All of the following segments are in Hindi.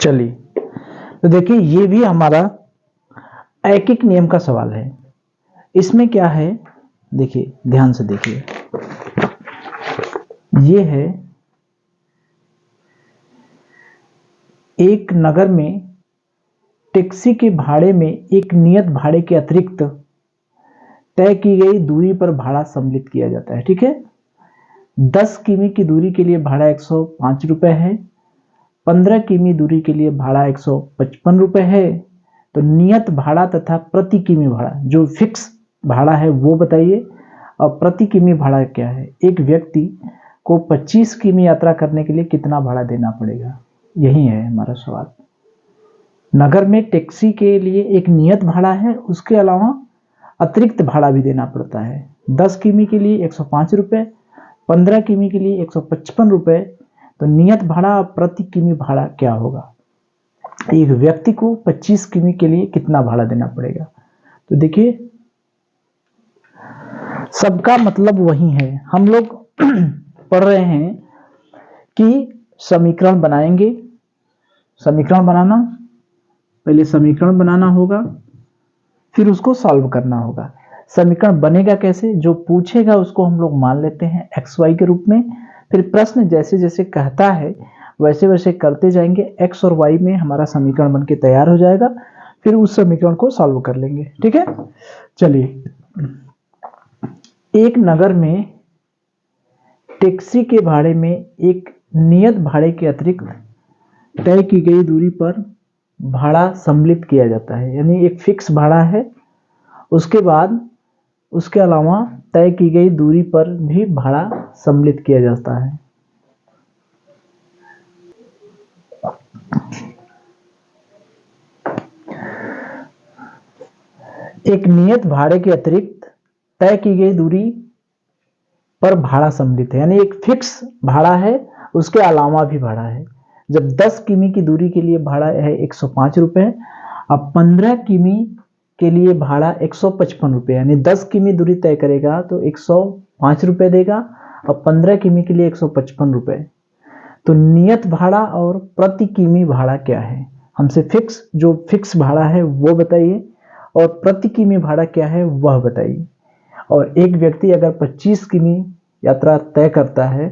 चलिए, तो देखिए ये भी हमारा ऐकिक नियम का सवाल है। इसमें क्या है, देखिए ध्यान से देखिए, ये है एक नगर में टैक्सी के भाड़े में एक नियत भाड़े के अतिरिक्त तय की गई दूरी पर भाड़ा सम्मिलित किया जाता है। ठीक है, 10 किमी की दूरी के लिए भाड़ा 105 रुपए है, 15 किमी दूरी के लिए भाड़ा 155 रुपए है। तो नियत भाड़ा तथा प्रति किमी भाड़ा, जो फिक्स भाड़ा है वो बताइए, और प्रति किमी भाड़ा क्या है। एक व्यक्ति को 25 किमी यात्रा करने के लिए कितना भाड़ा देना पड़ेगा, यही है हमारा सवाल। नगर में टैक्सी के लिए एक नियत भाड़ा है, उसके अलावा अतिरिक्त भाड़ा भी देना पड़ता है। 10 किमी के लिए 105 रुपए, 15 किमी के लिए 155 रुपए। तो नियत भाड़ा और प्रति किमी भाड़ा क्या होगा। एक व्यक्ति को 25 किमी के लिए कितना भाड़ा देना पड़ेगा। तो देखिए सबका मतलब वही है। हम लोग पढ़ रहे हैं कि समीकरण बनाएंगे। समीकरण बनाना, पहले समीकरण बनाना होगा, फिर उसको सॉल्व करना होगा। समीकरण बनेगा कैसे, जो पूछेगा उसको हम लोग मान लेते हैं एक्स वाई के रूप में। फिर प्रश्न जैसे जैसे कहता है वैसे वैसे करते जाएंगे, एक्स और वाई में हमारा समीकरण बन के तैयार हो जाएगा। फिर उस समीकरण को सॉल्व कर लेंगे। ठीक है, चलिए, एक नगर में टैक्सी के भाड़े में एक नियत भाड़े के अतिरिक्त तय की गई दूरी पर भाड़ा सम्मिलित किया जाता है। यानी एक फिक्स भाड़ा है, उसके बाद उसके अलावा तय की गई दूरी पर भी भाड़ा सम्मिलित किया जाता है। एक नियत भाड़े के अतिरिक्त तय की गई दूरी पर भाड़ा सम्मिलित है, यानी एक फिक्स भाड़ा है, उसके अलावा भी भाड़ा है। जब 10 किमी की दूरी के लिए भाड़ा है 105 रुपए, अब 15 किमी के लिए भाड़ा 155 रुपए, यानी 10 किमी दूरी तय करेगा तो 105 रुपए देगा, और 15 किमी के लिए 155 रुपए। तो नियत भाड़ा और प्रति किमी भाड़ा क्या है, हमसे जो फिक्स भाड़ा है वो बताइए, और प्रति किमी भाड़ा क्या है वह बताइए। और एक व्यक्ति अगर 25 किमी यात्रा तय करता है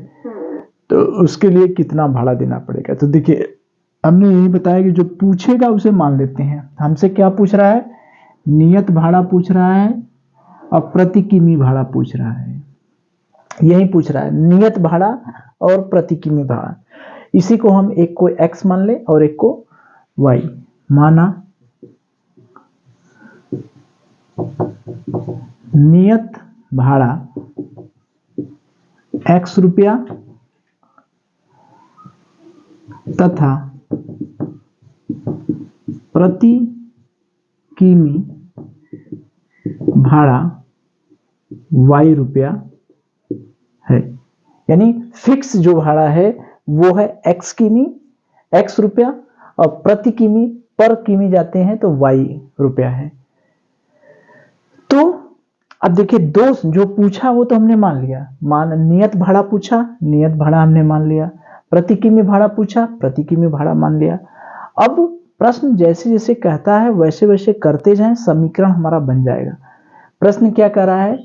तो उसके लिए कितना भाड़ा देना पड़ेगा। तो देखिए हमने यही बताया कि जो पूछेगा उसे मान लेते हैं। हमसे क्या पूछ रहा है, नियत भाड़ा पूछ रहा है और प्रति किमी भाड़ा पूछ रहा है। यही पूछ रहा है, नियत भाड़ा और प्रति किमी भाड़ा। इसी को हम एक को x मान ले और एक को y माना। नियत भाड़ा x रुपया तथा प्रति किमी भाड़ा y रुपया है। यानी फिक्स जो भाड़ा है वो है x किमी, x रुपया, और प्रति किमी पर किमी जाते हैं तो y रुपया है। तो अब देखिए दो जो पूछा वो तो हमने मान लिया, नियत भाड़ा पूछा, नियत भाड़ा हमने मान लिया, प्रति किमी भाड़ा पूछा, प्रति किमी भाड़ा मान लिया। अब प्रश्न जैसे जैसे कहता है वैसे वैसे करते जाएं, समीकरण हमारा बन जाएगा। प्रश्न क्या कर रहा है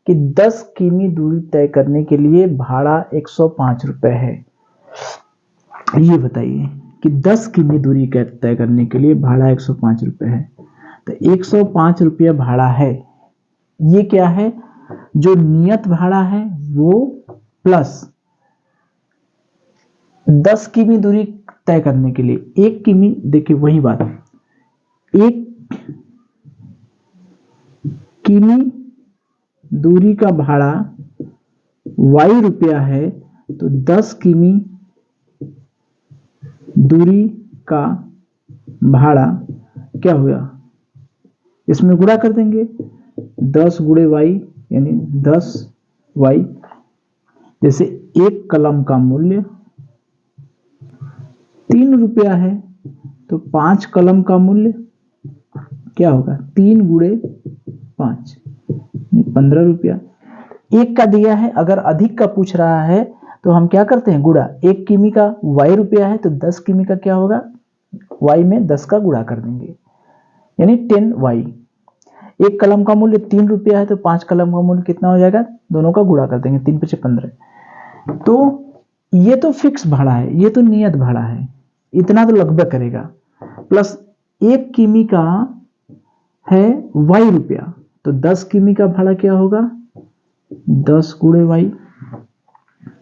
कि 10 किमी दूरी तय करने के लिए भाड़ा 105 रुपए है। ये बताइए कि 10 किमी दूरी तय करने के लिए भाड़ा 105 रुपए है। तो 105 रुपया भाड़ा है, ये क्या है, जो नियत भाड़ा है वो प्लस 10 किमी दूरी तय करने के लिए 1 किमी, देखिए वही बात, 1 किमी दूरी का भाड़ा y रुपया है। तो 10 किमी दूरी का भाड़ा क्या हुआ, इसमें गुणा कर देंगे, 10 गुणे y यानी 10y। जैसे एक कलम का मूल्य 3 रुपया है तो 5 कलम का मूल्य क्या होगा, 3 गुणे 5 15 रुपया। एक का दिया है, अगर अधिक का पूछ रहा है तो हम क्या करते हैं, गुणा। 1 किमी का y रुपया है तो 10 किमी का क्या होगा y में 10 का गुणा कर देंगे, यानी 10y। एक कलम का मूल्य 3 रुपया है तो 5 कलम का मूल्य कितना हो जाएगा, दोनों का गुणा कर देंगे, 3 × 5 = 15। तो ये तो फिक्स भाड़ा है, ये तो नियत भाड़ा है, इतना तो लगभग करेगा, प्लस 1 किमी का है y रुपया, तो 10 किमी का भाड़ा क्या होगा, 10 × y।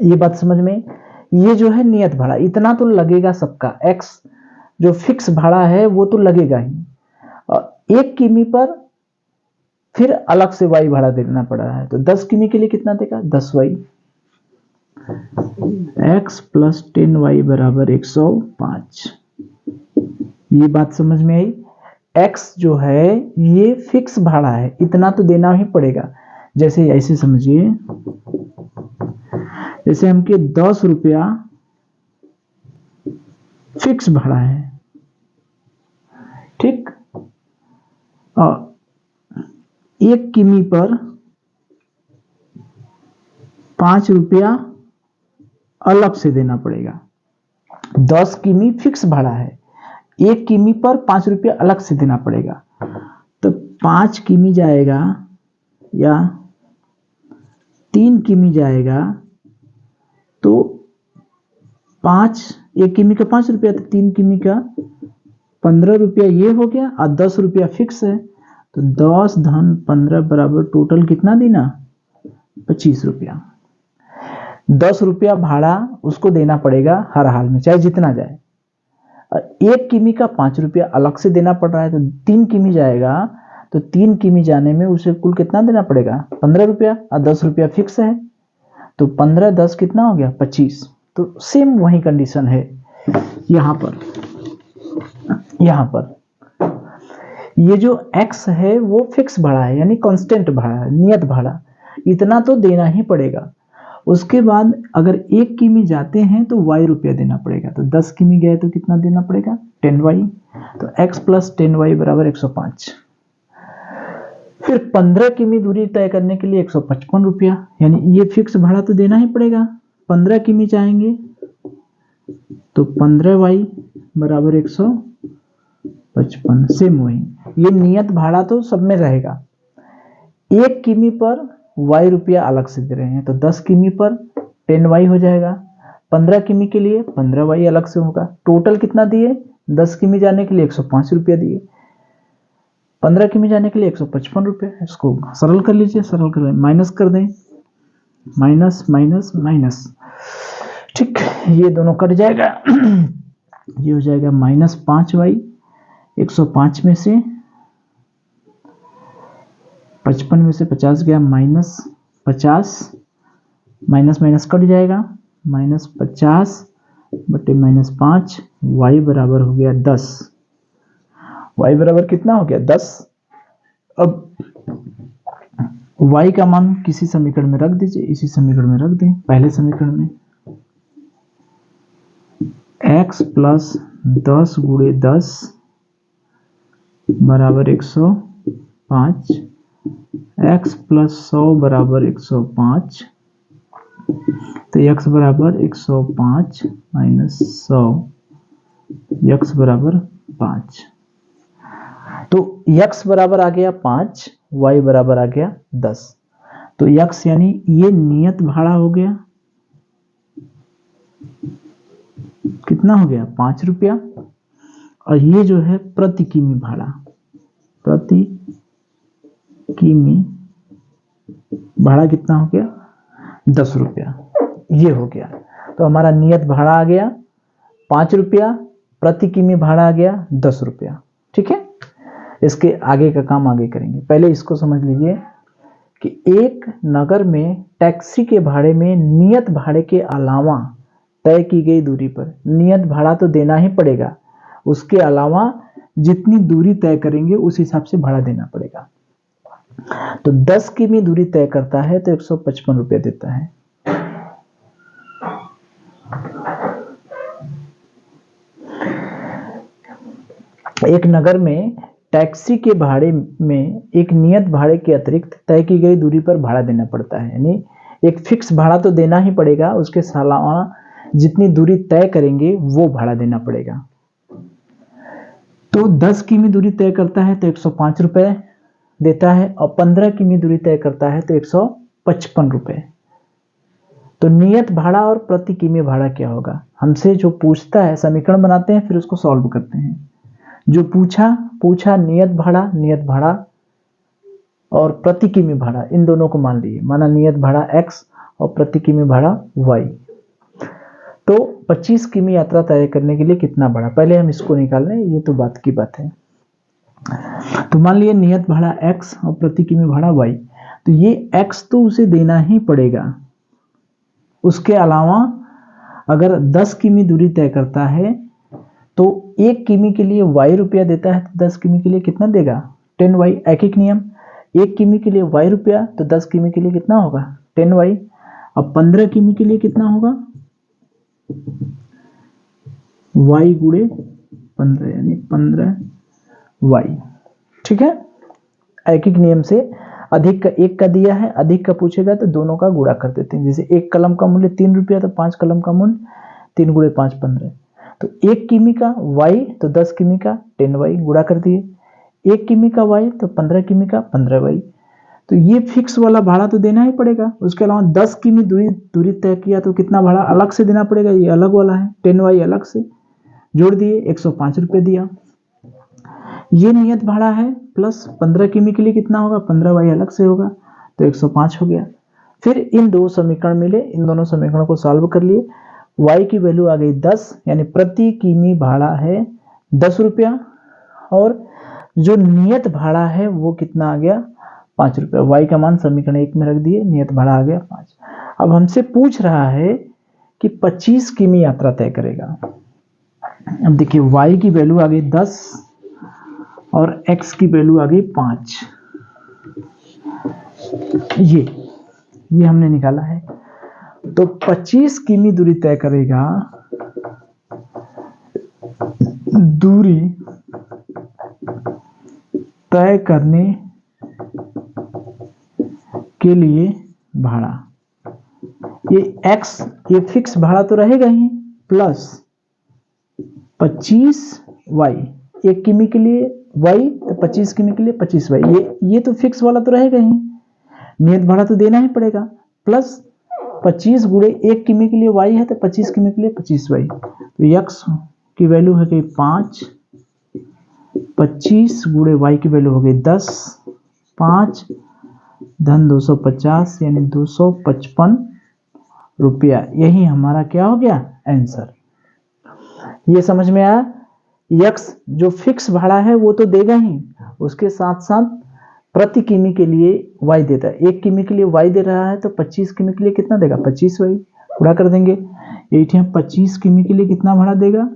ये बात समझ में। ये जो है नियत भाड़ा, इतना तो लगेगा सबका, x जो फिक्स भाड़ा है वो तो लगेगा ही, और 1 किमी पर फिर अलग से y भाड़ा देना पड़ रहा है, तो 10 किमी के लिए कितना देगा, 10y। x + 10y = 105। ये बात समझ में आई। x जो है ये फिक्स भाड़ा है, इतना तो देना ही पड़ेगा। जैसे ऐसे समझिए, जैसे हमके 10 रुपया फिक्स भाड़ा है, ठीक, और 1 किमी पर 5 रुपया अलग से देना पड़ेगा। 10 किमी फिक्स भाड़ा है, 1 किमी पर 5 रुपया अलग से देना पड़ेगा, तो 5 किमी जाएगा या 3 किमी जाएगा, तो 1 किमी का 5 रुपया, तो 3 किमी का 15 रुपया ये हो गया, और 10 रुपया फिक्स है, तो 10 - 15 बराबर टोटल कितना देना, 25 रुपया। 10 रुपया भाड़ा उसको देना पड़ेगा हर हाल में, चाहे जितना जाए। 1 किमी का 5 रुपया अलग से देना पड़ रहा है, तो 3 किमी जाएगा, तो 3 किमी जाने में उसे कुल कितना देना पड़ेगा, 15 रुपया, और 10 रुपया फिक्स है, तो 15 10 कितना हो गया, 25। तो सेम वही कंडीशन है यहां पर। ये जो x है वो फिक्स भाड़ा है, यानी कांस्टेंट भाड़ा है, नियत भाड़ा, इतना तो देना ही पड़ेगा। उसके बाद अगर 1 किमी जाते हैं तो y रुपया देना पड़ेगा, तो 10 किमी गए तो कितना देना पड़ेगा, 10y। तो x + 10y = 105। फिर 15 किमी दूरी तय करने के लिए 155 रुपया, यानी ये फिक्स भाड़ा तो देना ही पड़ेगा। 15 किमी जाएंगे तो 15y = 155, सेम वही। ये नियत भाड़ा तो सब में रहेगा। 1 किमी पर y रुपया अलग से दे रहे हैं, तो 10 किमी पर 10y हो जाएगा, 15 किमी के लिए 15y अलग से होगा। टोटल कितना दिए, 10 किमी जाने के लिए 105 रुपया दिए, 15 किमी जाने के लिए 155 रुपये। इसको सरल कर लीजिए, सरल कर माइनस कर दें, माइनस माइनस माइनस, ठीक, ये दोनों कट जाएगा। ये हो जाएगा -5y, 105 में से 55 में से 50 गया, -50, माइनस माइनस कट जाएगा, -50 बटे -5, y बराबर हो गया 10। y बराबर कितना हो गया, 10। अब y का मान किसी समीकरण में रख दीजिए, इसी समीकरण में रख दें, पहले समीकरण में x + 10 × 10 = 105, x + 100 = 105, तो x = 105 - 100, x = 5। तो x बराबर आ गया 5, y बराबर आ गया 10। तो x यानी ये नियत भाड़ा हो गया, कितना हो गया, 5 रुपया, और ये जो है प्रति किमी भाड़ा, प्रति किमी भाड़ा कितना हो गया, 10 रुपया, ये हो गया। तो हमारा नियत भाड़ा आ गया 5 रुपया, प्रति किमी भाड़ा आ गया 10 रुपया, ठीक है। इसके आगे का काम आगे करेंगे, पहले इसको समझ लीजिए कि एक नगर में टैक्सी के भाड़े में नियत भाड़े के अलावा तय की गई दूरी पर नियत भाड़ा तो देना ही पड़ेगा, उसके अलावा जितनी दूरी तय करेंगे उस हिसाब से भाड़ा देना पड़ेगा। तो 10 किमी दूरी तय करता है तो 155 रुपये देता है। एक नगर में टैक्सी के भाड़े में एक नियत भाड़े के अतिरिक्त तय की गई दूरी पर भाड़ा देना पड़ता है, यानी एक फिक्स भाड़ा तो देना ही पड़ेगा, उसके अलावा जितनी दूरी तय करेंगे वो भाड़ा देना पड़ेगा। तो 10 किमी दूरी तय करता है तो 105 रुपए देता है, और 15 किमी दूरी तय करता है तो 155 रुपए। तो नियत भाड़ा और प्रति किमी भाड़ा क्या होगा, हमसे जो पूछता है समीकरण बनाते हैं फिर उसको सॉल्व करते हैं। जो पूछा नियत भाड़ा और प्रति किमी भाड़ा, इन दोनों को मान लिए, माना नियत भाड़ा x और प्रति किमी भाड़ा y। तो 25 किमी यात्रा तय करने के लिए कितना भाड़ा, पहले हम इसको निकाल लें, ये तो बात की बात है। तो मान लिए नियत भाड़ा x और प्रति किमी भाड़ा y, तो ये x तो उसे देना ही पड़ेगा। उसके अलावा अगर 10 किमी दूरी तय करता है तो 1 किमी के लिए y रुपया देता है, तो 10 किमी के लिए कितना देगा, 10y। एक नियम, 1 किमी के लिए y रुपया तो 10 किमी के लिए कितना होगा, 10y। अब 15 किमी के लिए कितना होगा, y गुणे 15 यानी 15y। ठीक है, एक नियम से अधिक का 1 का दिया है, अधिक का पूछेगा तो दोनों का गुणा कर देते हैं। जैसे 1 कलम का मूल्य 3 रुपया तो 5 कलम का मूल्य 3 गुणे 5 15। तो 1 किमी का y तो 10 किमी का 10y गुणा कर दिए, 1 किमी का y तो 15 किमी का 15y। तो ये फिक्स वाला भाड़ा तो देना ही पड़ेगा। उसके अलावा 10 किमी दूरी तय किया तो कितना भाड़ा अलग से देना पड़ेगा, ये अलग वाला है 10y अलग से जोड़ दिए, 105 रुपये दिया। ये नियत भाड़ा है, प्लस 15 किमी के लिए कितना होगा, 15y अलग से होगा तो 105 हो गया। फिर इन दो समीकरण मिले, इन दोनों समीकरणों को सॉल्व कर लिए। y की वैल्यू आ गई 10, यानी प्रति किमी भाड़ा है 10 रुपया, और जो नियत भाड़ा है वो कितना आ गया, 5 रुपया। y का मान समीकरण 1 में रख दिए, नियत भाड़ा आ गया 5। अब हमसे पूछ रहा है कि 25 किमी यात्रा तय करेगा। अब देखिए y की वैल्यू आ गई 10 और x की वैल्यू आ गई 5। ये हमने निकाला है। तो 25 किमी दूरी तय करेगा, दूरी तय करने के लिए भाड़ा, ये x ये फिक्स भाड़ा तो रहेगा ही, प्लस 25y, 1 किमी के लिए y तो 25 किमी के लिए 25y, ये तो फिक्स वाला तो रहेगा ही, नियत भाड़ा तो देना ही पड़ेगा, प्लस 25 गुणे 1 किमी के लिए y है तो 25 किमी के लिए 25y। तो x की वैल्यू है गई 5, 25 गुणे y की वैल्यू हो गई 10, 5 धन 250 यानी 255 रुपया। यही हमारा क्या हो गया आंसर। ये समझ में आया, x जो फिक्स भाड़ा है वो तो देगा ही, उसके साथ साथ प्रति किमी के लिए y देता है। 1 किमी के लिए y दे रहा है तो 25 किमी के लिए कितना देगा, 25y पूरा कर देंगे। 25 किमी के लिए कितना भाड़ा देगा,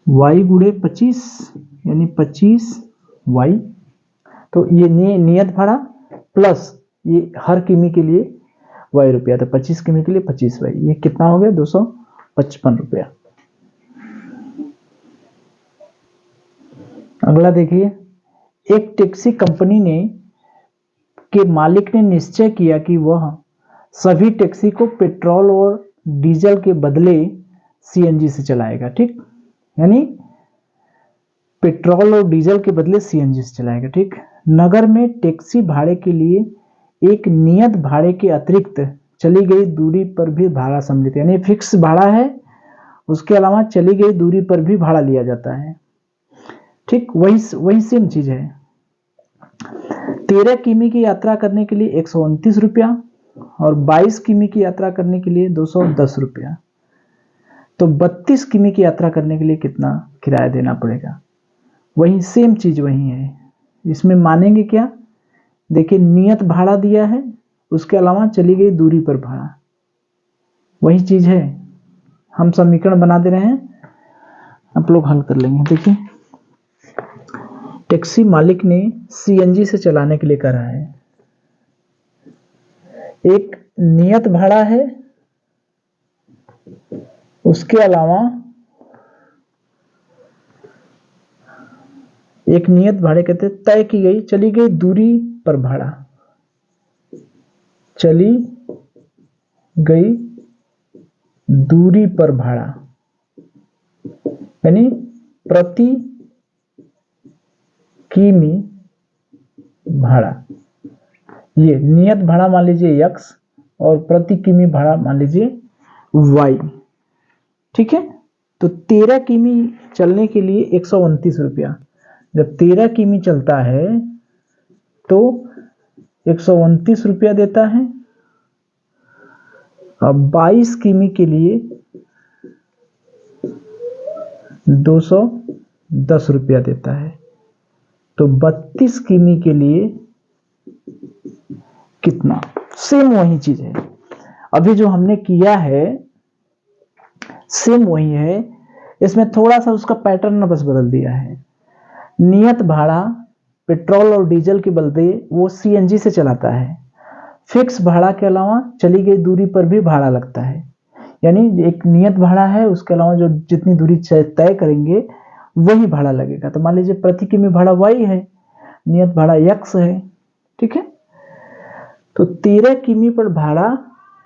y गुणे 25 यानी 25y। तो ये नियत भाड़ा प्लस ये हर किमी के लिए y रुपया, तो 25 किमी के लिए 25y, ये कितना हो गया 255 रुपया। अगला देखिए, एक टैक्सी कंपनी के मालिक ने निश्चय किया कि वह सभी टैक्सी को पेट्रोल और डीजल के बदले सीएनजी से चलाएगा। ठीक, यानी पेट्रोल और डीजल के बदले सीएनजी से चलाएगा। ठीक, नगर में टैक्सी भाड़े के लिए एक नियत भाड़े के अतिरिक्त चली गई दूरी पर भी भाड़ा सम्मिलित, यानी फिक्स भाड़ा है, उसके अलावा चली गई दूरी पर भी भाड़ा लिया जाता है। ठीक, वही सेम चीज है। 13 किमी की यात्रा करने के लिए 129 रुपया और 22 किमी की यात्रा करने के लिए 210 रुपया। तो 32 किमी की यात्रा करने के लिए कितना किराया देना पड़ेगा, वही सेम चीज वही है। इसमें मानेंगे क्या, देखिए नियत भाड़ा दिया है, उसके अलावा चली गई दूरी पर भाड़ा, वही चीज है। हम समीकरण बना दे रहे हैं, आप लोग हल कर लेंगे। देखिए टैक्सी मालिक ने सीएनजी से चलाने के लिए करा है, एक नियत भाड़ा है, उसके अलावा एक नियत भाड़े कहते हैं तय की गई चली गई दूरी पर भाड़ा, चली गई दूरी पर भाड़ा, यानी प्रति किमी भाड़ा, ये नियत भाड़ा मान लीजिए x और प्रति किमी भाड़ा मान लीजिए y। ठीक है, तो 13 किमी चलने के लिए 129 रुपया। जब 13 किमी चलता है तो 129 रुपया देता है। अब 22 किमी के लिए 210 रुपया देता है। तो 32 किमी के लिए कितना? सेम वही चीज है, अभी जो हमने किया है सेम वही है, इसमें थोड़ा सा उसका पैटर्न बस बदल दिया है। नियत भाड़ा पेट्रोल और डीजल के बदले वो सीएनजी से चलाता है। फिक्स भाड़ा के अलावा चली गई दूरी पर भी भाड़ा लगता है, यानी एक नियत भाड़ा है, उसके अलावा जो जितनी दूरी तय करेंगे वही भाड़ा लगेगा। तो मान लीजिए प्रति किमी भाड़ा y है, नियत भाड़ा x है। ठीक है, तो 13 किमी पर भाड़ा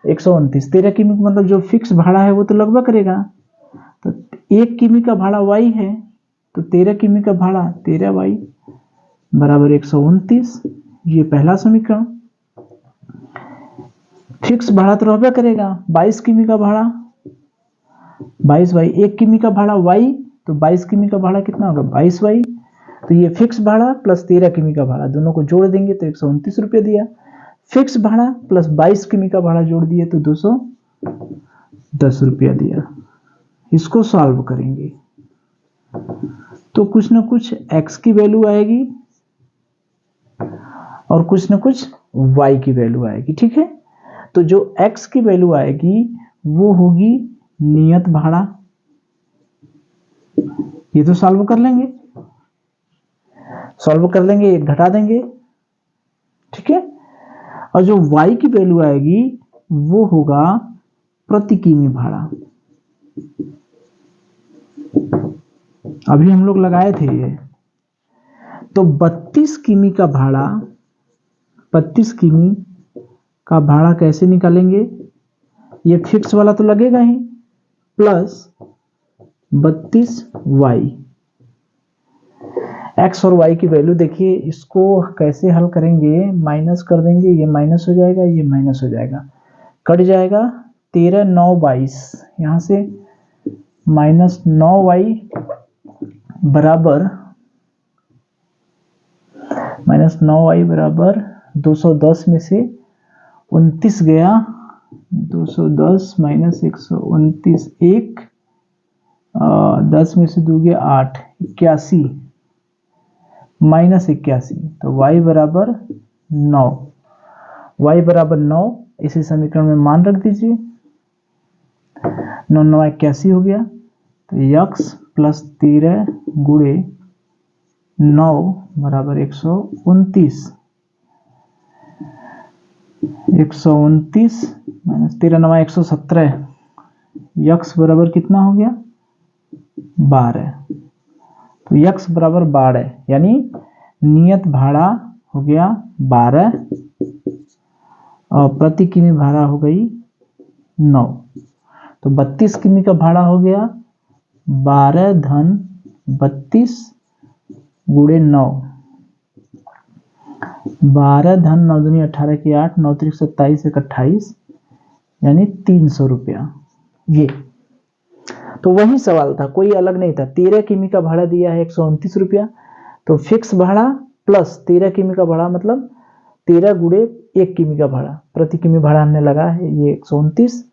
129, 13 किमी का मतलब जो फिक्स भाड़ा है वो तो लगभग करेगा। तो 1 किमी का भाड़ा y है, तो 13 किमी का भाड़ा 13y बराबर 129। ये पहला समीकरण। फिक्स भाड़ा तो रहबे करेगा, 22 किमी का भाड़ा 22y, 1 किमी का भाड़ा y, तो 22 किमी का भाड़ा कितना होगा 22y। तो ये फिक्स भाड़ा प्लस 13 किमी का भाड़ा दोनों को जोड़ देंगे तो 129 रुपये दिया। फिक्स भाड़ा प्लस 22 किमी का भाड़ा जोड़ दिए तो 210 रुपया दिया। इसको सॉल्व करेंगे तो कुछ ना कुछ x की वैल्यू आएगी और कुछ ना कुछ y की वैल्यू आएगी। ठीक है, तो जो x की वैल्यू आएगी वो होगी नियत भाड़ा, ये तो सॉल्व कर लेंगे, एक घटा देंगे। ठीक है, और जो y की वैल्यू आएगी वो होगा प्रति किमी भाड़ा। अभी हम लोग लगाए थे ये, तो 32 किमी का भाड़ा, 32 किमी का भाड़ा कैसे निकालेंगे? ये फिक्स वाला तो लगेगा ही, प्लस 32y। x और y की वैल्यू देखिए, इसको कैसे हल करेंगे? माइनस कर देंगे, ये माइनस हो जाएगा, ये माइनस हो जाएगा, कट जाएगा। 13 9 22, यहां से माइनस 9y बराबर 210 में से 29 गया, 210 माइनस 129, 10 में से 2 गया 8, 81 माइनस 81, तो y बराबर 9, y बराबर 9। इसी समीकरण में मान रख दीजिए, 9 9 81 हो गया। तो x प्लस 13 गुणे 9 बराबर 129, 129 माइनस 13 9 117, x बराबर कितना हो गया 12। तो x बराबर 12, यानी नियत भाड़ा हो गया 12 और प्रति किमी भाड़ा हो गई 9। तो 32 किमी का भाड़ा हो गया 12 धन 32 गुणे 9, 12 धन 9 दूनी 18 की 8, 9 3 27 1 28, यानी 300 रुपया। ये तो वही सवाल था, कोई अलग नहीं था। 13 किमी का भाड़ा दिया है 129 रुपया, तो फिक्स भाड़ा प्लस 13 किमी का भाड़ा मतलब 13 गुणे 1 किमी का भाड़ा, प्रति किमी भाड़ा हमने लगा है ये 129,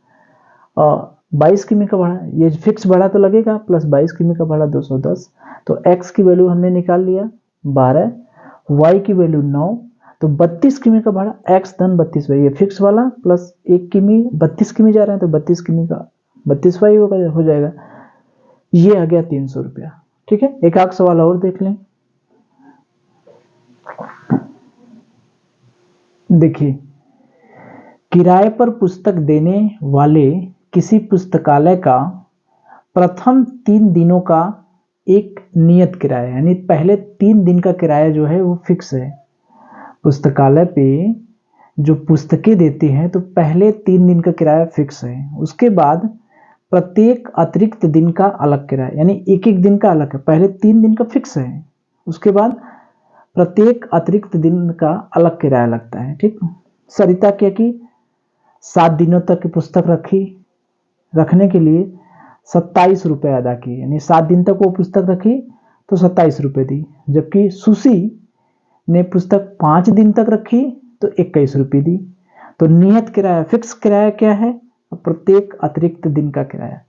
और 22 किमी का भाड़ा, ये फिक्स भाड़ा तो लगेगा, प्लस 22 किमी का भाड़ा 210। तो x की वैल्यू हमने निकाल लिया 12, y की वैल्यू 9, तो 32 किमी का भाड़ा x धन 32y, ये फिक्स वाला प्लस 1 किमी, 32 किमी जा रहे हैं तो 32 किमी का 32y हो जाएगा, ये आ गया 300 रुपया। ठीक है, एक आख सवाल और देख लें। देखिए, किराए पर पुस्तक देने वाले किसी पुस्तकालय का प्रथम 3 दिनों का एक नियत किराया, यानी पहले 3 दिन का किराया जो है वो फिक्स है। पुस्तकालय पे जो पुस्तकें देते हैं तो पहले 3 दिन का किराया फिक्स है, उसके बाद प्रत्येक अतिरिक्त दिन का अलग किराया, यानी एक एक दिन का अलग है। पहले 3 दिन का फिक्स है, उसके बाद प्रत्येक अतिरिक्त दिन का अलग किराया लगता है। ठीक, सरिता क्या की 7 दिनों तक की पुस्तक रखने के लिए 27 रुपए अदा किए, यानी 7 दिन तक वो पुस्तक रखी तो 27 रुपए दी। जबकि सुशी ने पुस्तक 5 दिन तक रखी तो 21 रुपये दी। तो नियत किराया, फिक्स किराया क्या है? प्रत्येक अतिरिक्त दिन का किराया।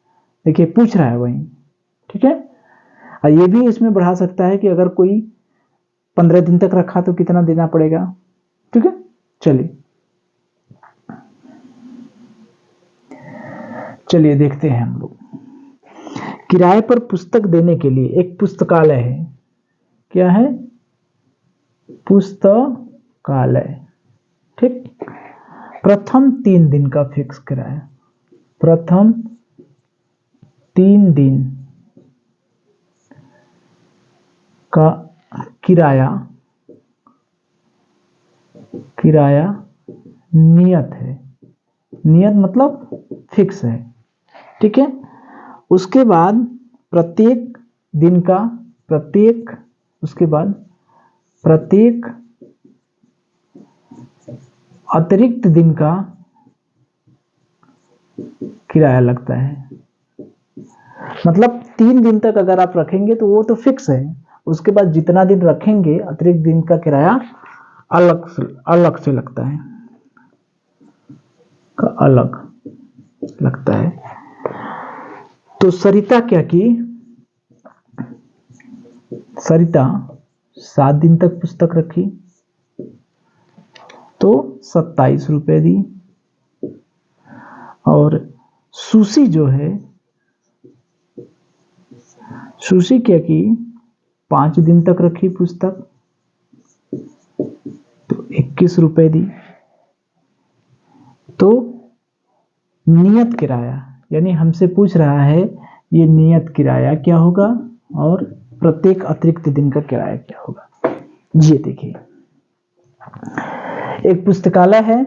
देखिए पूछ रहा है वही, ठीक है। और ये भी इसमें बढ़ा सकता है कि अगर कोई 15 दिन तक रखा तो कितना देना पड़ेगा। ठीक है, चलिए देखते हैं हम लोग। किराए पर पुस्तक देने के लिए एक पुस्तकालय है। क्या है? पुस्तकालय। ठीक, प्रथम 3 दिन का फिक्स किराया, प्रथम 3 दिन का किराया नियत है। नियत मतलब फिक्स है। ठीक है, उसके बाद प्रत्येक अतिरिक्त दिन का किराया लगता है। मतलब 3 दिन तक अगर आप रखेंगे तो वो तो फिक्स है, उसके बाद जितना दिन रखेंगे अतिरिक्त दिन का किराया अलग से लगता है, तो सरिता क्या की? सरिता 7 दिन तक पुस्तक रखी तो 27 रुपए दी। और सुशी जो है, सुशी क्या की? 5 दिन तक रखी पुस्तक तो 21 रुपए दी। तो नियत किराया, यानी हमसे पूछ रहा है ये नियत किराया क्या होगा और प्रत्येक अतिरिक्त दिन का किराया क्या होगा। ये देखिए, एक पुस्तकालय है,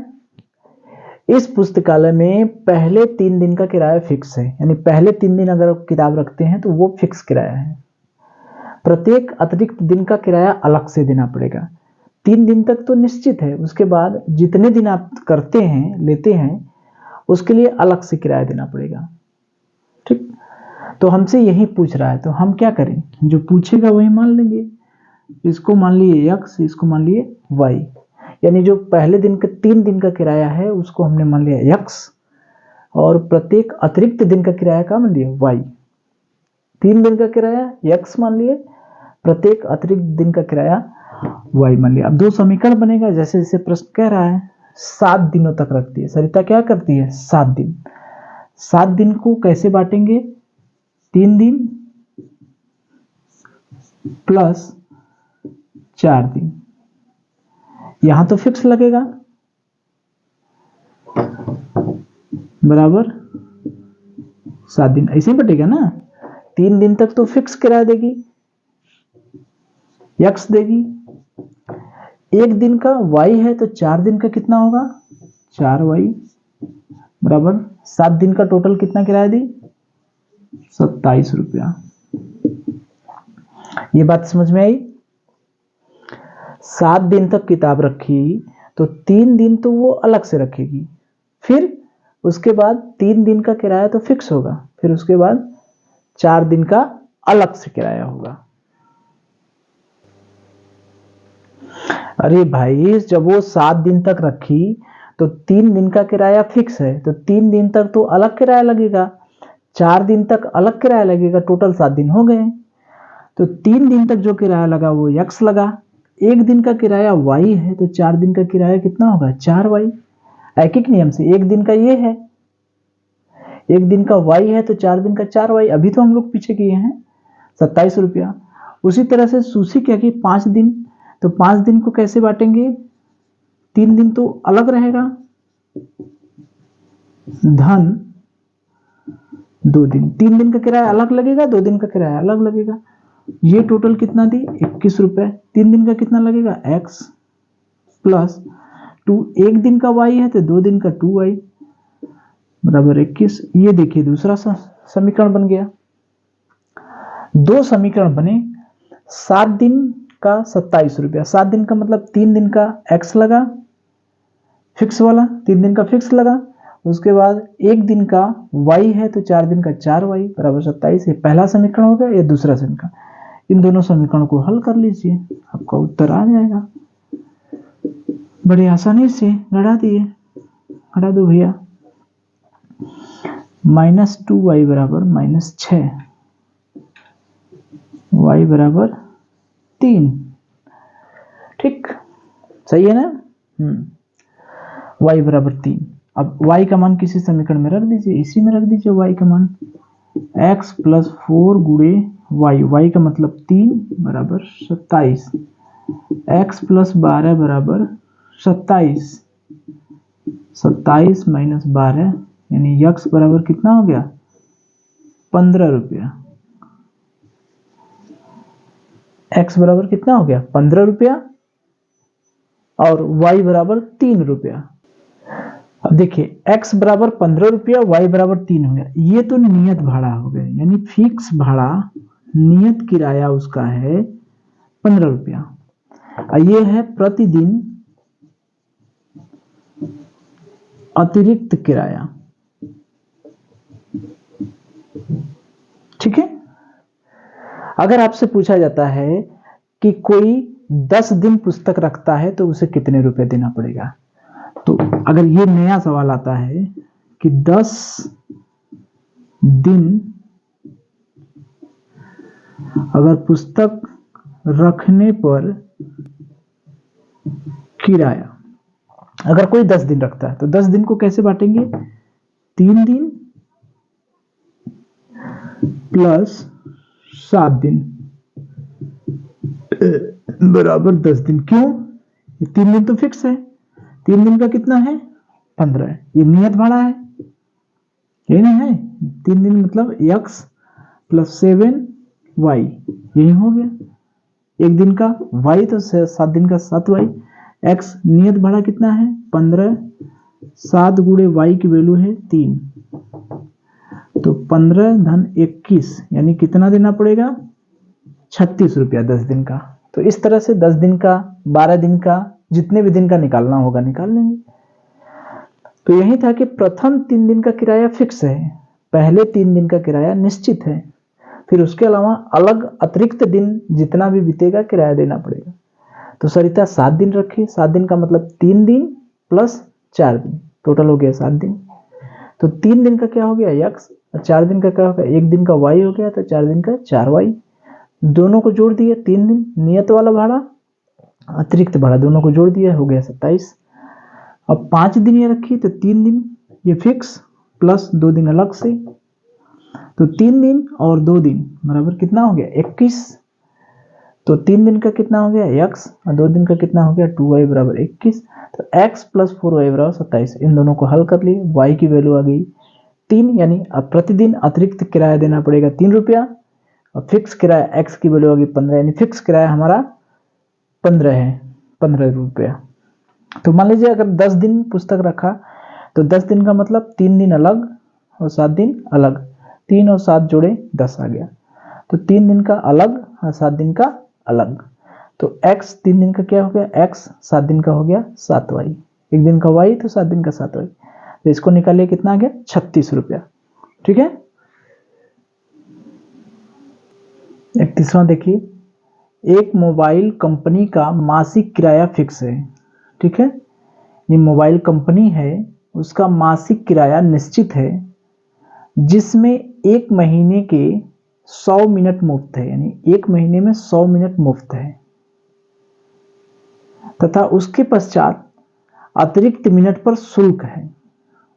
इस पुस्तकालय में पहले 3 दिन का किराया फिक्स है, यानी पहले 3 दिन अगर आप किताब रखते हैं तो वो फिक्स किराया है। प्रत्येक अतिरिक्त दिन का किराया अलग से देना पड़ेगा। 3 दिन तक तो निश्चित है, उसके बाद जितने दिन आप करते हैं, लेते हैं, उसके लिए अलग से किराया देना पड़ेगा। ठीक, तो हमसे यही पूछ रहा है, तो हम क्या करें? जो पूछेगा वही मान लेंगे। इसको मान लिए x, इसको मान लिए y, यानी जो पहले दिन का 3 दिन का किराया है उसको हमने मान लिया x, और प्रत्येक अतिरिक्त दिन का किराया का मान लिया y। 3 दिन का किराया x मान लिए, प्रत्येक अतिरिक्त दिन का किराया y मान लिया। अब 2 समीकरण बनेगा, जैसे जैसे प्रश्न कह रहा है। 7 दिनों तक रखती है सरिता, क्या करती है? 7 दिन। 7 दिन को कैसे बांटेंगे? 3 दिन प्लस 4 दिन, यहां तो फिक्स लगेगा, बराबर 7 दिन ऐसे ही बटेगा ना। 3 दिन तक तो फिक्स किराया देगी, x देगी। 1 दिन का y है तो 4 दिन का कितना होगा? 4y, बराबर 7 दिन का टोटल कितना किराया दी? 27 रुपया। ये बात समझ में आई? 7 दिन तक किताब रखी तो 3 दिन तो वो अलग से रखेगी, फिर उसके बाद 3 दिन का किराया तो फिक्स होगा, फिर उसके बाद 4 दिन का अलग से किराया होगा। अरे भाई, जब वो 7 दिन तक रखी तो 3 दिन का किराया फिक्स है, तो 3 दिन तक तो अलग किराया लगेगा, 4 दिन तक अलग किराया लगेगा, टोटल 7 दिन हो गए। तो 3 दिन तक जो किराया लगा वो x लगा। 1 दिन का किराया y है तो 4 दिन का किराया कितना होगा? 4y। एक नियम से 1 दिन का ये है, 1 दिन का y है तो 4 दिन का 4y। अभी तो हम लोग पीछे किए हैं 27 रुपया। उसी तरह से सुशी क्या की 5 दिन, तो 5 दिन को कैसे बांटेंगे? 3 दिन तो अलग रहेगा, धन 2 दिन। 3 दिन का किराया अलग लगेगा, 2 दिन का किराया अलग लगेगा। ये टोटल कितना दी? 21 रुपए। 3 दिन का कितना लगेगा? x plus 2। 1 दिन का y है तो 2 दिन का 2y, बराबर 21। ये देखिए दूसरा समीकरण बन गया। 2 समीकरण बने। 7 दिन का 27 रुपया। 7 दिन का मतलब 3 दिन का x लगा फिक्स वाला, 3 दिन का फिक्स लगा। उसके बाद 1 दिन का y है तो 4 दिन का 4y बराबर 27। ये पहला समीकरण हो गया, ये दूसरा समीकरण। इन दोनों समीकरणों को हल कर लीजिए, आपका उत्तर आ जाएगा। बड़ी आसानी से घटा दिए, घटा दो भैया। -2y बराबर -6, y बराबर 3। ठीक, सही है ना। y बराबर 3। अब y का मान किसी समीकरण में रख दीजिए, इसी में रख दीजिए y का मान। x प्लस 4 गुणे y का मतलब 3 बराबर 27। x प्लस 12 बराबर 27। 27 माइनस 12 यानी x बराबर कितना हो गया? 15 रुपया। x बराबर कितना हो गया? 15 रुपया और y बराबर 3 रुपया। अब देखिए x बराबर 15 रुपया, y बराबर 3 हो गया। ये तो नियत भाड़ा हो गया, यानी फिक्स भाड़ा, नियत किराया उसका है 15 रुपया। और ये है प्रतिदिन अतिरिक्त किराया। ठीक है। अगर आपसे पूछा जाता है कि कोई 10 दिन पुस्तक रखता है तो उसे कितने रुपए देना पड़ेगा, तो अगर ये नया सवाल आता है कि 10 दिन अगर पुस्तक रखने पर किराया, अगर कोई 10 दिन रखता है तो 10 दिन को कैसे बांटेंगे? 3 दिन प्लस 7 दिन बराबर 10 दिन। क्यों? 3 दिन तो फिक्स है, 3 दिन का कितना है? 15 है। ये नियत भाड़ा है, यही ना है। 3 दिन मतलब x प्लस 7y, यही हो गया। 1 दिन का y तो 7 दिन का 7y। x नियत भाड़ा कितना है? 15। 7 गुणे y की वैल्यू है 3, तो 15 धन 21 यानी कितना देना पड़ेगा? 36 रुपया 10 दिन का। तो इस तरह से 10 दिन का, 12 दिन का, जितने भी दिन का निकालना होगा निकाल लेंगे। तो यही था कि प्रथम 3 दिन का किराया फिक्स है, पहले 3 दिन का किराया निश्चित है, फिर उसके अलावा अलग अतिरिक्त दिन जितना भी बीतेगा किराया देना पड़ेगा। तो सरिता 7 दिन रखी, 7 दिन का मतलब 3 दिन प्लस 4 दिन, टोटल हो गया 7 दिन। तो 3 दिन का क्या हो गया? x, और 4 दिन का क्या हो गया? 1 दिन का y हो गया, तो 4 दिन का 4y। दोनों को जोड़ दिए, 3 दिन नियत वाला भाड़ा, अतिरिक्त भाड़ा, दोनों को जोड़ दिया, हो गया 27। अब 5 दिन ये रखी, तो 3 दिन ये फिक्स प्लस 2 दिन अलग से, तो 3 दिन और 2 दिन बराबर कितना हो गया? 21। तो 3 दिन का कितना हो गया? x, और 2 दिन का कितना हो गया? 2y बराबर 21। तो x प्लस 4y बराबर 27। इन दोनों को हल कर लिए, y की वैल्यू आ गई 3, यानी अब प्रतिदिन अतिरिक्त किराया देना पड़ेगा 3 रुपया, और फिक्स किराया x की वैल्यू आ गई 15, यानी फिक्स किराया हमारा 15 है, 15 रुपया। तो मान लीजिए अगर 10 दिन पुस्तक रखा तो 10 दिन का मतलब 3 दिन अलग और 7 दिन अलग, 3 और 7 जोड़े 10 आ गया। तो 3 दिन का अलग और 7 दिन का अलग। तो x 3 दिन का क्या हो गया? x 7 दिन का हो गया 7y, 1 दिन का y तो 7 दिन का 7y। तो इसको निकालिए, कितना आ गया? 36 रुपया। ठीक है। 31वां देखिए, एक मोबाइल कंपनी का मासिक किराया फिक्स है। ठीक है, ये मोबाइल कंपनी है, उसका मासिक किराया निश्चित है, जिसमें 1 महीने के 100 मिनट मुफ्त है, यानी 1 महीने में 100 मिनट मुफ्त है, तथा उसके पश्चात अतिरिक्त मिनट पर शुल्क है।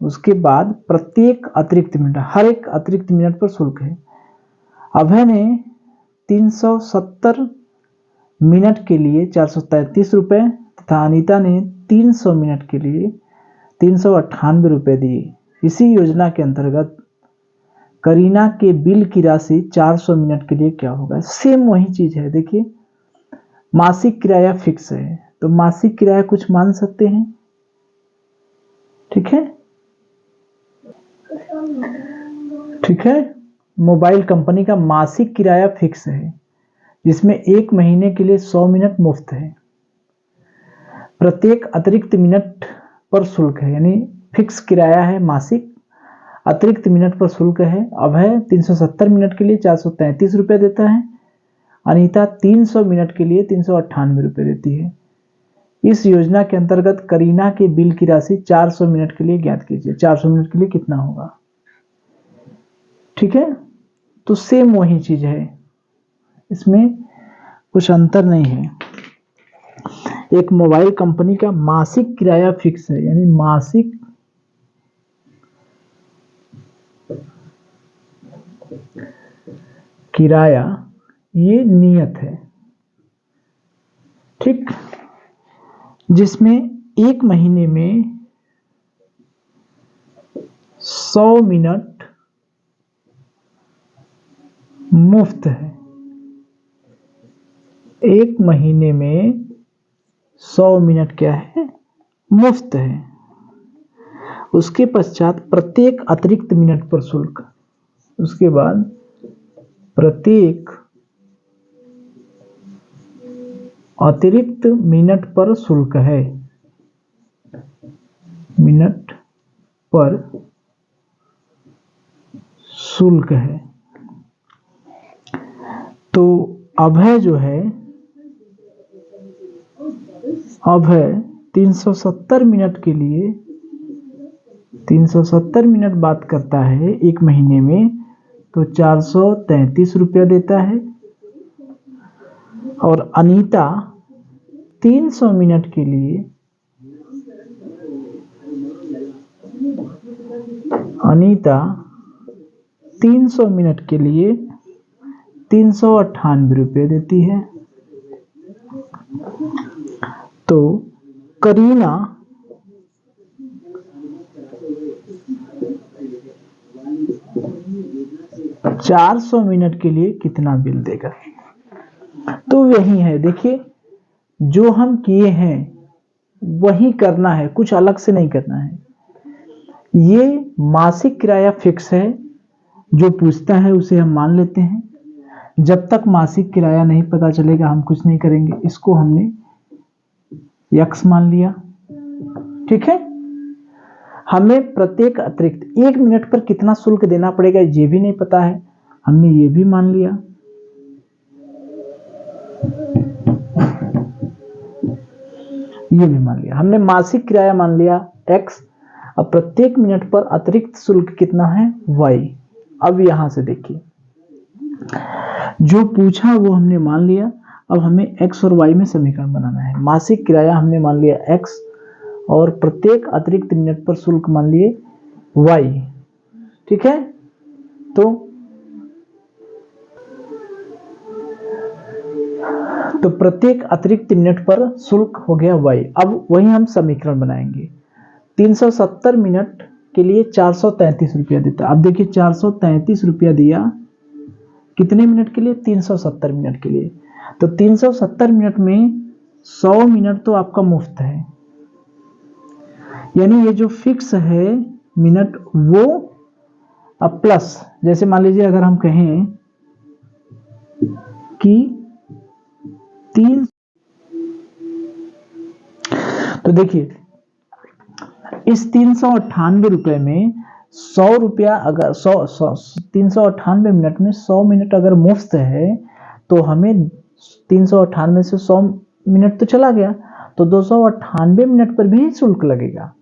उसके बाद प्रत्येक अतिरिक्त मिनट, हर एक अतिरिक्त मिनट पर शुल्क है। अभय ने 370 मिनट के लिए 433 रुपए तथा अनीता ने 300 मिनट के लिए 398 रुपए दिए। इसी योजना के अंतर्गत करीना के बिल की राशि 400 मिनट के लिए क्या होगा? सेम वही चीज है। देखिए मासिक किराया फिक्स है, तो मासिक किराया कुछ मान सकते हैं। ठीक है, ठीक है। मोबाइल कंपनी का मासिक किराया फिक्स है, जिसमें 1 महीने के लिए 100 मिनट मुफ्त है। प्रत्येक अतिरिक्त मिनट पर शुल्क है, यानी फिक्स किराया है मासिक, अतिरिक्त मिनट पर शुल्क है। अभय 370 मिनट के लिए 433 रुपये देता है। अनीता 300 मिनट के लिए 398 रुपये देती है। इस योजना के अंतर्गत करीना के बिल की राशि 400 मिनट के लिए ज्ञात कीजिए। 400 मिनट के लिए कितना होगा? ठीक है, तो सेम वही चीज है, इसमें कुछ अंतर नहीं है। एक मोबाइल कंपनी का मासिक किराया फिक्स है, यानी मासिक किराया ये नियत है, ठीक, जिसमें 1 महीने में 100 मिनट मुफ्त है। 1 महीने में 100 मिनट क्या है? मुफ्त है। उसके पश्चात प्रत्येक अतिरिक्त मिनट पर शुल्क, उसके बाद प्रत्येक अतिरिक्त मिनट पर शुल्क है। मिनट पर शुल्क है। तो अभय जो है, अभय 370 मिनट के लिए 370 मिनट बात करता है 1 महीने में, तो 433 रुपया देता है। और अनीता 300 मिनट के लिए, अनीता 300 मिनट के लिए 398 रुपये देती है। तो करीना 400 मिनट के लिए कितना बिल देगा? तो यही है, देखिए जो हम किए हैं वही करना है, कुछ अलग से नहीं करना है। ये मासिक किराया फिक्स है, जो पूछता है उसे हम मान लेते हैं। जब तक मासिक किराया नहीं पता चलेगा हम कुछ नहीं करेंगे। इसको हमने यक्स मान लिया, ठीक है। हमें प्रत्येक अतिरिक्त 1 मिनट पर कितना शुल्क देना पड़ेगा ये भी नहीं पता है, हमने ये भी मान लिया। ये भी मान लिया, हमने मासिक किराया मान लिया x, अब प्रत्येक मिनट पर अतिरिक्त शुल्क कितना है y। अब यहां से देखिए, जो पूछा वो हमने मान लिया। अब हमें x और y में समीकरण बनाना है। मासिक किराया हमने मान लिया x और प्रत्येक अतिरिक्त मिनट पर शुल्क मान लिए y, ठीक है। तो प्रत्येक अतिरिक्त मिनट पर शुल्क हो गया y। अब वही हम समीकरण बनाएंगे। 370 मिनट के लिए 433 रुपया देता। अब देखिए 433 रुपया दिया कितने मिनट के लिए? 370 मिनट के लिए। तो 370 मिनट में 100 मिनट तो आपका मुफ्त है, यानी ये जो फिक्स है मिनट वो, अब प्लस, जैसे मान लीजिए अगर हम कहें कि 3, तो देखिए इस 398 रुपए में 100 रुपया, अगर 398 मिनट में 100 मिनट अगर मुफ्त है तो हमें 398 से 100 मिनट तो चला गया, तो 298 मिनट पर भी शुल्क लगेगा।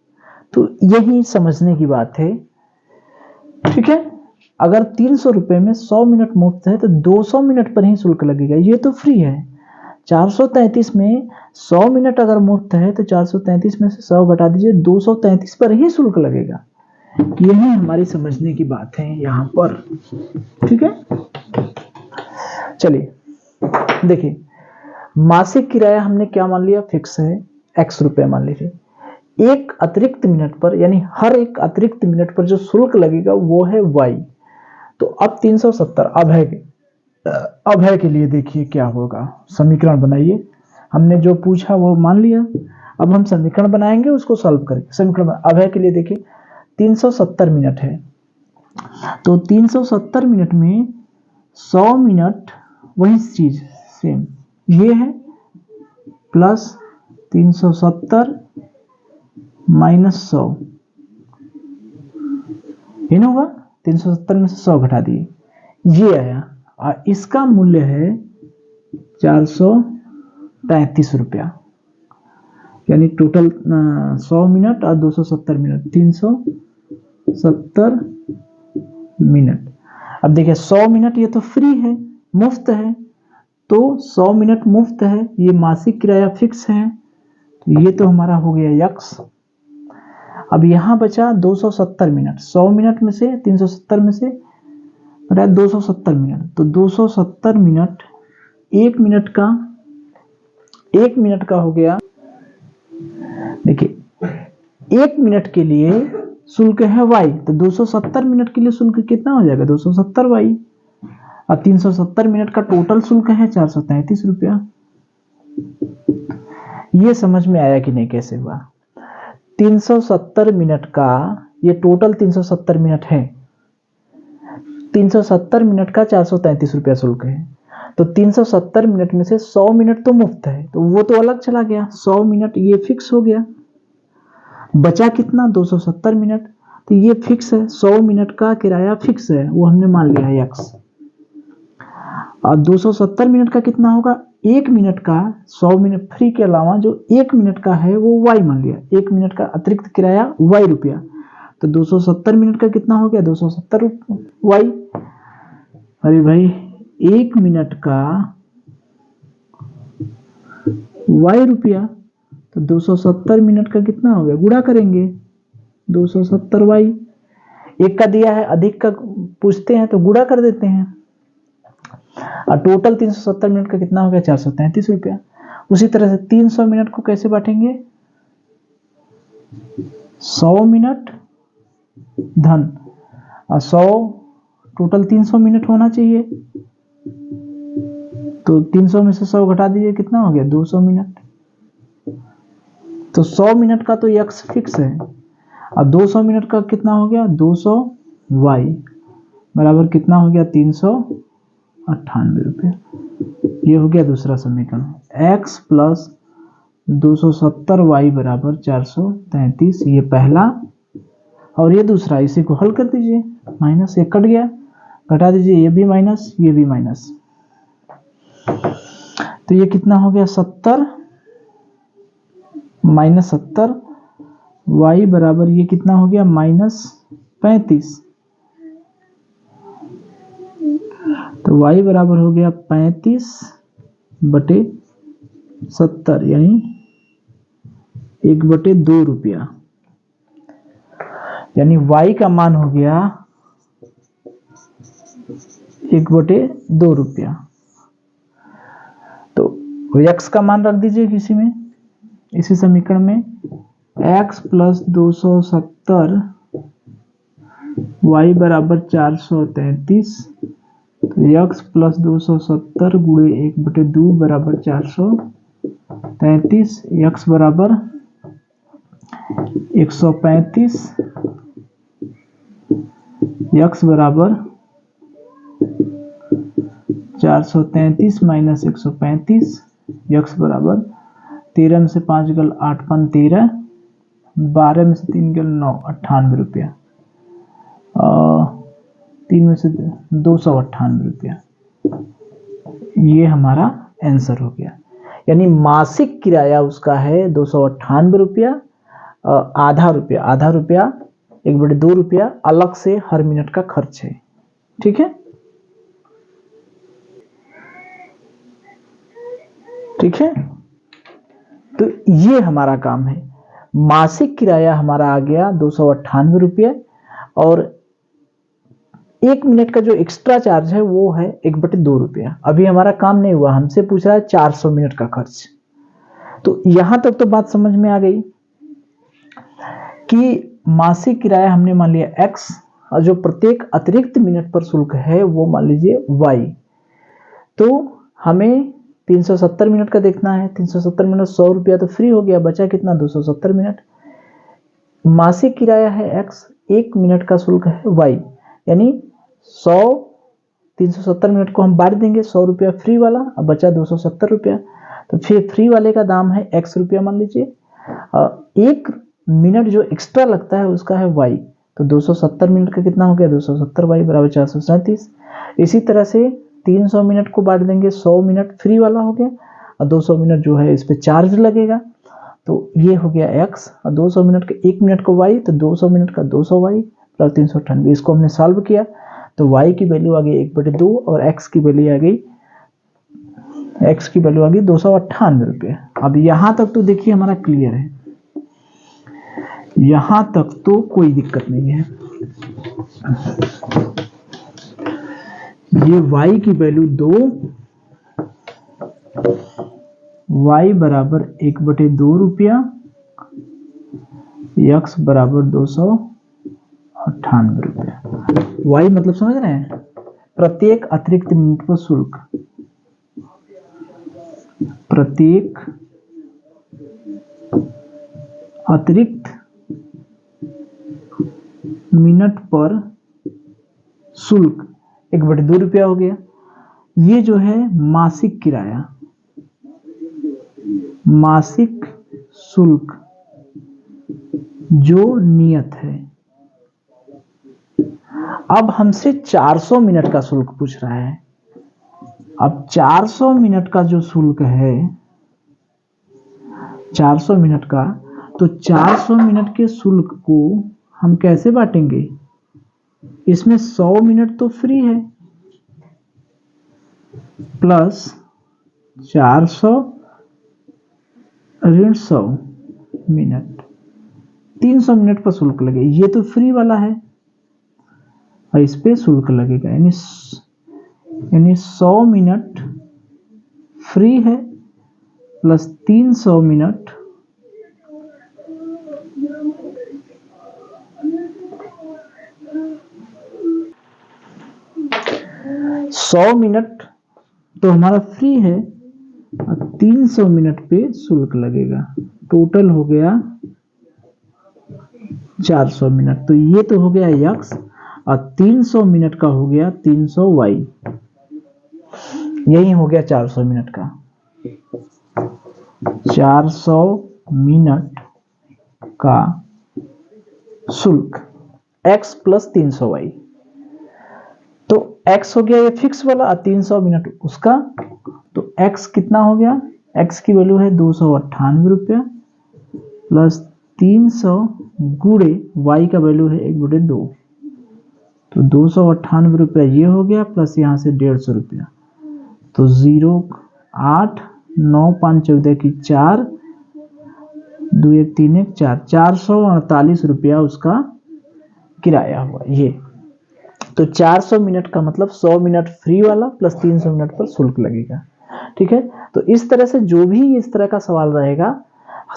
तो यही समझने की बात है, ठीक है। अगर 300 रुपए में 100 मिनट मुफ्त है तो 200 मिनट पर ही शुल्क लगेगा, ये तो फ्री है। 433 में 100 मिनट अगर मुफ्त है तो 433 में से 100 घटा दीजिए, 233 पर ही शुल्क लगेगा। यही हमारी समझने की बात है यहां पर, ठीक है। चलिए देखिए, मासिक किराया हमने क्या मान लिया? फिक्स है, x रुपए मान लीजिए। एक अतिरिक्त मिनट पर, यानी हर एक अतिरिक्त मिनट पर जो शुल्क लगेगा वो है y। तो अब 370 अभय के लिए देखिए क्या होगा। समीकरण बनाइए, हमने जो पूछा वो मान लिया, अब हम समीकरण बनाएंगे, उसको सॉल्व करेंगे। समीकरण अभय के लिए देखिए 370 मिनट है, तो 370 मिनट में 100 मिनट, वही चीज सेम ये है प्लस 370 माइनस 100, ये ना होगा 370 में से 100 घटा दिए, ये आया और इसका मूल्य है 433 रुपया। यानी टोटल 100 मिनट और 270 मिनट 370 मिनट। अब देखिए 100 मिनट ये तो फ्री है, मुफ्त है, तो 100 मिनट मुफ्त है, ये मासिक किराया फिक्स है, तो ये तो हमारा हो गया यक्स। अब यहां बचा 270 मिनट, 100 मिनट में से 370 में से बटा 270 मिनट, तो 270 मिनट, एक मिनट का हो गया। देखिए 1 मिनट के लिए शुल्क है y, तो 270 मिनट के लिए शुल्क कितना हो जाएगा 270 y, और 370 मिनट का टोटल शुल्क है 433 रुपया। ये समझ में आया कि नहीं कैसे हुआ? 370 मिनट का, ये टोटल 370 मिनट है, 370 मिनट का 433 रुपया शुल्क है, तो 370 मिनट में से 100 मिनट तो मुफ्त है, तो वो तो अलग चला गया, 100 मिनट ये फिक्स हो गया। बचा कितना 270 मिनट, तो ये फिक्स है, 100 मिनट का किराया फिक्स है, वो हमने मान लिया है यक्स। और 270 मिनट का कितना होगा, 1 मिनट का, 100 मिनट फ्री के अलावा जो 1 मिनट का है वो y मान लिया, 1 मिनट का अतिरिक्त किराया y रुपया, तो 270 मिनट का कितना हो गया 270 y। अरे भाई 1 मिनट का y रुपया, तो 270 मिनट का कितना हो गया, गुणा करेंगे 270 y, एक का दिया है अधिक का पूछते हैं तो गुणा कर देते हैं, और टोटल 370 मिनट का कितना हो गया 433 रुपया। उसी तरह से 300 मिनट को कैसे बांटेंगे, 100 मिनट धन और 100, टोटल 300 मिनट होना चाहिए, तो 300 में से 100 घटा दीजिए, कितना हो गया 200 मिनट। तो 100 मिनट का तो यक्स फिक्स है, और 200 मिनट का कितना हो गया 200 y बराबर कितना हो गया 398 रुपये। ये हो गया दूसरा समीकरण, x प्लस 270 y बराबर 433, ये पहला, और ये दूसरा, इसी को हल कर दीजिए, माइनस एक कट गया, घटा दीजिए, ये भी माइनस ये भी माइनस, तो ये कितना हो गया 70 माइनस 70 y बराबर ये कितना हो गया माइनस 35, तो y बराबर हो गया 35/70 यानी 1/2 रुपया, यानी y का मान हो गया 1/2 रुपया। तो x का मान रख दीजिए किसी में, इसी समीकरण में, x प्लस 270 y बराबर 433, तो x प्लस 270 गुणे 1/2 बराबर 433, x बराबर 135, x बराबर 433 माइनस 135, x बराबर 13 में से 5 गल 8 पन 13, 12 में से 3 गल 9, 98 रुपया, 3 में से 298 रुपया, ये हमारा आंसर हो गया। यानी मासिक किराया उसका है 298 रुपया, आधा रुपया 1/2 रुपया अलग से हर मिनट का खर्च है, ठीक है, ठीक है। तो ये हमारा काम है, मासिक किराया हमारा आ गया 298 रुपये, और 1 मिनट का जो एक्स्ट्रा चार्ज है वो है 1/2 रुपया। अभी हमारा काम नहीं हुआ, हमसे पूछ रहा है 400 मिनट का खर्च। तो यहां तक तो बात समझ में आ गई कि मासिक किराया हमने मान लिया x, और जो प्रत्येक अतिरिक्त मिनट पर शुल्क है वो मान लीजिए y। तो हमें 370 मिनट का देखना है, 370 मिनट 100 रुपया तो फ्री हो गया, बचा कितना 270 मिनट। मासिक किराया है x, 1 मिनट का शुल्क है y, यानी 100 370 मिनट को हम बांट देंगे, 100 रुपया फ्री वाला, अब बचा 270 रुपया। तो फिर फ्री वाले का दाम है x रुपया मान लीजिए, और 1 मिनट जो एक्स्ट्रा लगता है उसका है y। तो 270 मिनट का कितना हो गया, 270 y बराबर 437। इसी तरह से 300 मिनट को बांट देंगे, 100 मिनट फ्री वाला हो गया और 200 मिनट जो है इस पे चार्ज लगेगा, तो ये हो गया x, और 200 मिनट के 1 मिनट को y, तो 200 मिनट का 200 y बराबर 398। इसको हमने सॉल्व किया तो y की वैल्यू आ गई 1/2 और x की वैल्यू आ गई 298 रुपये। अब यहां तक तो देखिए हमारा क्लियर है, यहां तक तो कोई दिक्कत नहीं है। ये y की वैल्यू 2, y बराबर 1/2 रुपया, x बराबर 298 रुपया। y मतलब समझ रहे हैं, प्रत्येक अतिरिक्त मिनट पर शुल्क, प्रत्येक अतिरिक्त मिनट पर शुल्क 1/2 रुपया हो गया। ये जो है मासिक किराया, मासिक शुल्क जो नियत है। अब हमसे 400 मिनट का शुल्क पूछ रहा है। अब 400 मिनट का जो शुल्क है, 400 मिनट का, तो 400 मिनट के शुल्क को हम कैसे बांटेंगे, इसमें 100 मिनट तो फ्री है प्लस 400 ऋण 100 मिनट, 300 मिनट पर शुल्क लगे। ये तो फ्री वाला है और इस पे शुल्क लगेगा, यानी 100 मिनट फ्री है प्लस 300 मिनट तो हमारा फ्री है और 300 मिनट पे शुल्क लगेगा। टोटल हो गया 400 मिनट। तो ये तो हो गया x और 300 मिनट का हो गया 300 y। यही हो गया 400 मिनट का, 400 मिनट का शुल्क x प्लस 300 y। तो x हो गया ये फिक्स वाला और 300 मिनट उसका, तो x कितना हो गया, x की वैल्यू है 298 रुपया प्लस 300 गुणे y का वैल्यू है 1/2, तो 298 रुपया ये हो गया प्लस यहाँ से 150 रुपया, तो 0 8 9 5 14 की 4 2 1 3 1 4 448 रुपया उसका किराया हुआ ये। तो 400 मिनट का मतलब 100 मिनट फ्री वाला प्लस 300 मिनट पर शुल्क लगेगा। ठीक है, तो इस तरह से जो भी इस तरह का सवाल रहेगा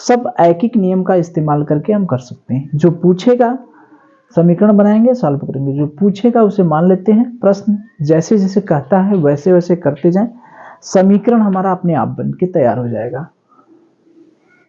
सब ऐकिक नियम का इस्तेमाल करके हम कर सकते हैं। जो पूछेगा समीकरण बनाएंगे, सॉल्व करेंगे, जो पूछेगा उसे मान लेते हैं, प्रश्न जैसे जैसे कहता है वैसे वैसे करते जाएं, समीकरण हमारा अपने आप बन के तैयार हो जाएगा।